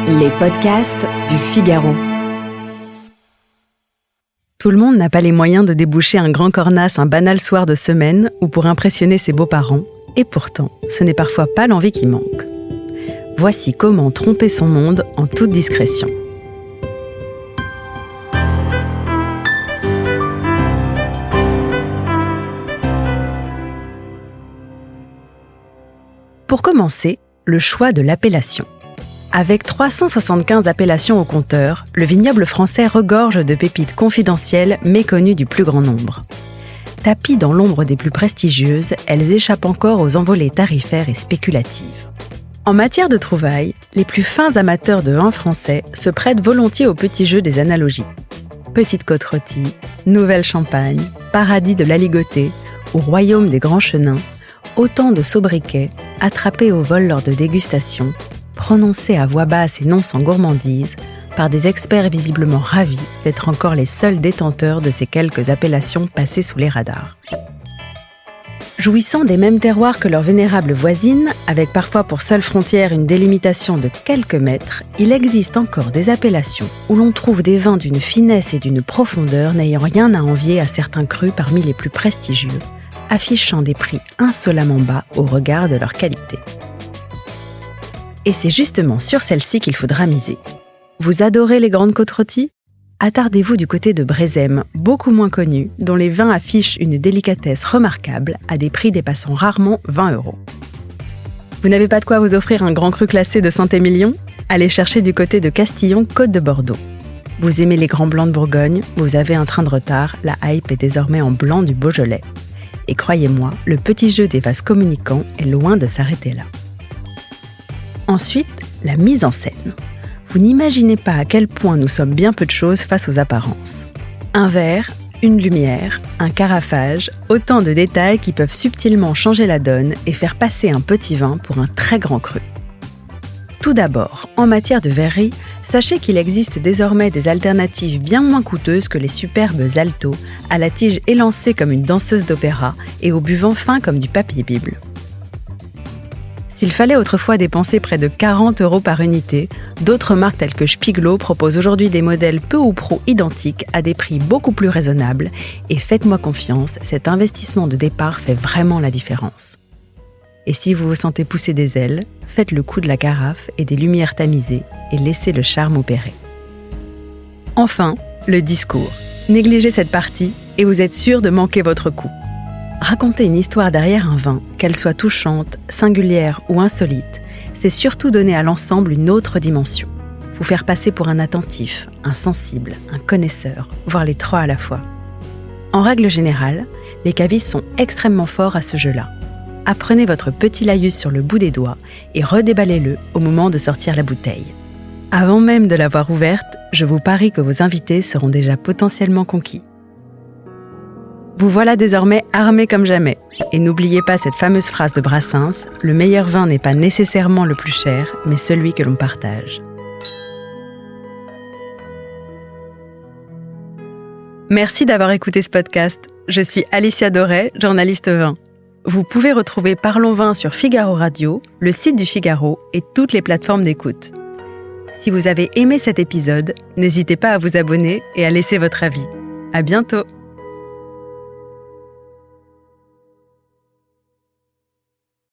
Les podcasts du Figaro. Tout le monde n'a pas les moyens de déboucher un grand cornasse un banal soir de semaine ou pour impressionner ses beaux-parents, et pourtant, ce n'est parfois pas l'envie qui manque. Voici comment tromper son monde en toute discrétion. Pour commencer, le choix de l'appellation. Avec 375 appellations au compteur, le vignoble français regorge de pépites confidentielles méconnues du plus grand nombre. Tapies dans l'ombre des plus prestigieuses, elles échappent encore aux envolées tarifaires et spéculatives. En matière de trouvailles, les plus fins amateurs de vin français se prêtent volontiers au petit jeu des analogies. Petite côte rôtie, Nouvelle Champagne, Paradis de l'Aligoté ou Royaume des Grands Chenins, autant de sobriquets attrapés au vol lors de dégustations, prononcés à voix basse et non sans gourmandise, par des experts visiblement ravis d'être encore les seuls détenteurs de ces quelques appellations passées sous les radars. Jouissant des mêmes terroirs que leurs vénérables voisines, avec parfois pour seule frontière une délimitation de quelques mètres, il existe encore des appellations où l'on trouve des vins d'une finesse et d'une profondeur n'ayant rien à envier à certains crus parmi les plus prestigieux, affichant des prix insolemment bas au regard de leur qualité. Et c'est justement sur celle-ci qu'il faudra miser. Vous adorez les grandes côtes rôties ? Attardez-vous du côté de Brézem, beaucoup moins connu, dont les vins affichent une délicatesse remarquable à des prix dépassant rarement 20 €. Vous n'avez pas de quoi vous offrir un grand cru classé de Saint-Émilion ? Allez chercher du côté de Castillon, côte de Bordeaux. Vous aimez les grands blancs de Bourgogne ? Vous avez un train de retard, la hype est désormais en blanc du Beaujolais. Et croyez-moi, le petit jeu des vases communicants est loin de s'arrêter là. Ensuite, la mise en scène. Vous n'imaginez pas à quel point nous sommes bien peu de choses face aux apparences. Un verre, une lumière, un carafage, autant de détails qui peuvent subtilement changer la donne et faire passer un petit vin pour un très grand cru. Tout d'abord, en matière de verrerie, sachez qu'il existe désormais des alternatives bien moins coûteuses que les superbes altos, à la tige élancée comme une danseuse d'opéra et au buvant fin comme du papier bible. S'il fallait autrefois dépenser près de 40 € par unité, d'autres marques telles que Spiegelau proposent aujourd'hui des modèles peu ou prou identiques à des prix beaucoup plus raisonnables et faites-moi confiance, cet investissement de départ fait vraiment la différence. Et si vous vous sentez pousser des ailes, faites le coup de la carafe et des lumières tamisées et laissez le charme opérer. Enfin, le discours. Négligez cette partie et vous êtes sûr de manquer votre coup. Raconter une histoire derrière un vin, qu'elle soit touchante, singulière ou insolite, c'est surtout donner à l'ensemble une autre dimension. Vous faire passer pour un attentif, un sensible, un connaisseur, voire les trois à la fois. En règle générale, les cavistes sont extrêmement forts à ce jeu-là. Apprenez votre petit laïus sur le bout des doigts et redéballez-le au moment de sortir la bouteille. Avant même de l'avoir ouverte, je vous parie que vos invités seront déjà potentiellement conquis. Vous voilà désormais armés comme jamais. Et n'oubliez pas cette fameuse phrase de Brassens, « Le meilleur vin n'est pas nécessairement le plus cher, mais celui que l'on partage ». Merci d'avoir écouté ce podcast. Je suis Alicia Doré, journaliste vin. Vous pouvez retrouver Parlons Vin sur Figaro Radio, le site du Figaro et toutes les plateformes d'écoute. Si vous avez aimé cet épisode, n'hésitez pas à vous abonner et à laisser votre avis. À bientôt!